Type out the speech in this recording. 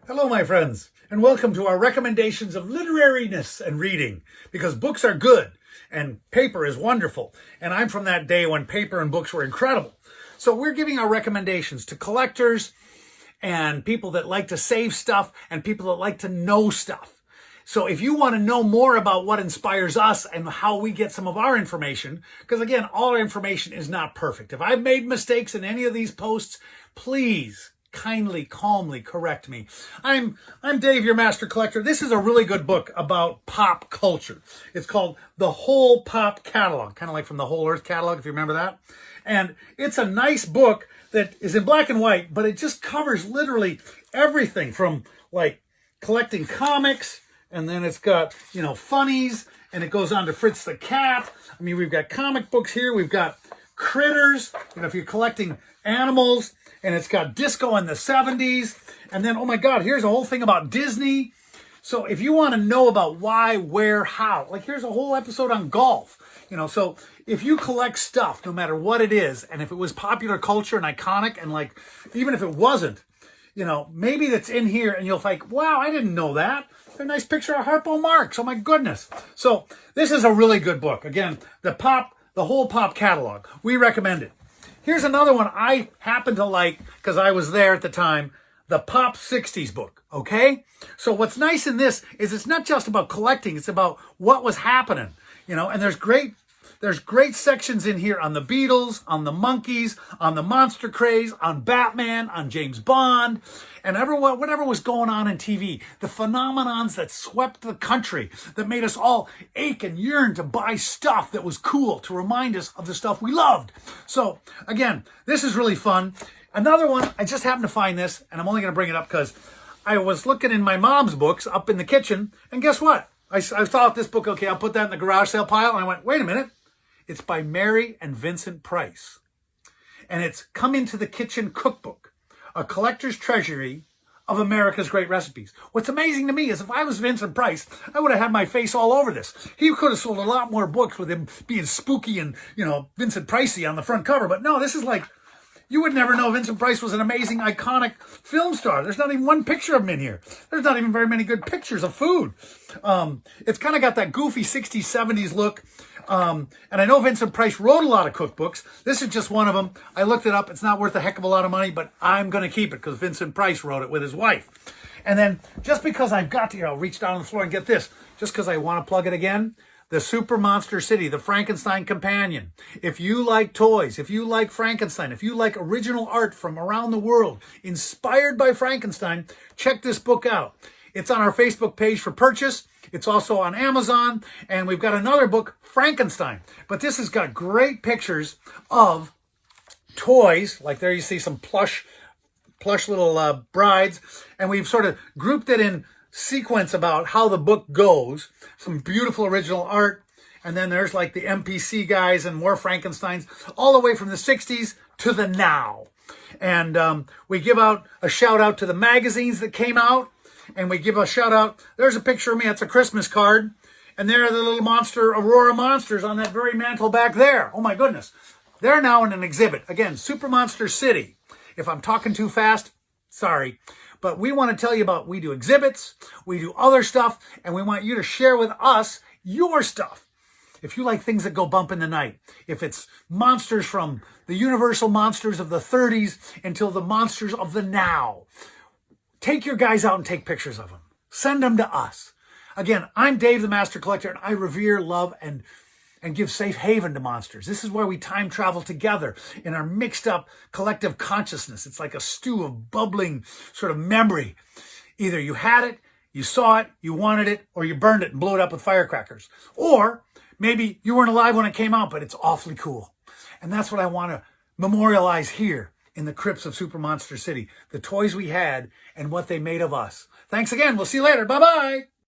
Hello, my friends, and welcome to our recommendations of literariness and reading, because books are good and paper is wonderful. And I'm from that day when paper and books were incredible. So we're giving our recommendations to collectors and people that like to save stuff and people that like to know stuff. So if you want to know more about what inspires us and how we get some of our information, because again, all our information is not perfect. If I've made mistakes in any of these posts, please kindly, calmly correct me. I'm Dave, your master collector. This is a really good book about pop culture. It's called The Whole Pop Catalog, kind of like from the Whole Earth Catalog, if you remember that. And it's a nice book that is in black and white, but it just covers literally everything from like collecting comics, and then it's got, funnies, and it goes on to Fritz the Cat. I mean, we've got comic books here. We've got critters, if you're collecting animals, and it's got disco in the 70s. And then, oh my God, here's a whole thing about Disney. So if you want to know about why, where, how, like here's a whole episode on golf. So if you collect stuff, no matter what it is, and if it was popular culture and iconic, and like, even if it wasn't, maybe that's in here and you'll think, wow, I didn't know that. It's a nice picture of Harpo Marx. Oh my goodness. So this is a really good book. Again, the Whole Pop Catalog. We recommend it. Here's another one I happen to like because I was there at the time, the Pop 60s book, okay? So what's nice in this is it's not just about collecting, it's about what was happening, and there's great sections in here on the Beatles, on the Monkees, on the monster craze, on Batman, on James Bond, and whatever was going on in TV, the phenomenons that swept the country, that made us all ache and yearn to buy stuff that was cool, to remind us of the stuff we loved. So again, this is really fun. Another one, I just happened to find this, and I'm only going to bring it up because I was looking in my mom's books up in the kitchen, and guess what? I thought this book, okay, I'll put that in the garage sale pile, and I went, wait a minute. It's by Mary and Vincent Price. And it's Come Into the Kitchen Cookbook, a collector's treasury of America's great recipes. What's amazing to me is if I was Vincent Price, I would have had my face all over this. He could have sold a lot more books with him being spooky and, Vincent Pricey on the front cover. But no, this is like, you would never know Vincent Price was an amazing, iconic film star. There's not even one picture of him in here. There's not even very many good pictures of food. It's kind of got that goofy 60s, 70s look. And I know Vincent Price wrote a lot of cookbooks. This is just one of them. I looked it up. It's not worth a heck of a lot of money, but I'm going to keep it because Vincent Price wrote it with his wife. And then just because I've got to, reach down on the floor and get this, just because I want to plug it again, the Super Monster City, the Frankenstein Companion. If you like toys, if you like Frankenstein, if you like original art from around the world, inspired by Frankenstein, check this book out. It's on our Facebook page for purchase. It's also on Amazon. And we've got another book, Frankenstein. But this has got great pictures of toys. Like there you see some plush little brides. And we've sort of grouped it in sequence about how the book goes. Some beautiful original art. And then there's like the MPC guys and more Frankensteins all the way from the 60s to the now. And we give out a shout out to the magazines that came out. And we give a shout out. There's a picture of me. That's a Christmas card. And there are the little monster, Aurora monsters on that very mantle back there. Oh my goodness. They're now in an exhibit. Again, Super Monster City. If I'm talking too fast, sorry. But we want to tell you about, we do exhibits, we do other stuff, and we want you to share with us your stuff. If you like things that go bump in the night, if it's monsters from the Universal monsters of the 30s until the monsters of the now, take your guys out and take pictures of them. Send them to us. Again, I'm Dave the Master Collector, and I revere, love, and give safe haven to monsters. This is where we time travel together in our mixed up collective consciousness. It's like a stew of bubbling sort of memory. Either you had it, you saw it, you wanted it, or you burned it and blew it up with firecrackers. Or maybe you weren't alive when it came out, but it's awfully cool. And that's what I want to memorialize here in the crypts of Super Monster City. The toys we had and what they made of us. Thanks again. We'll see you later. Bye-bye.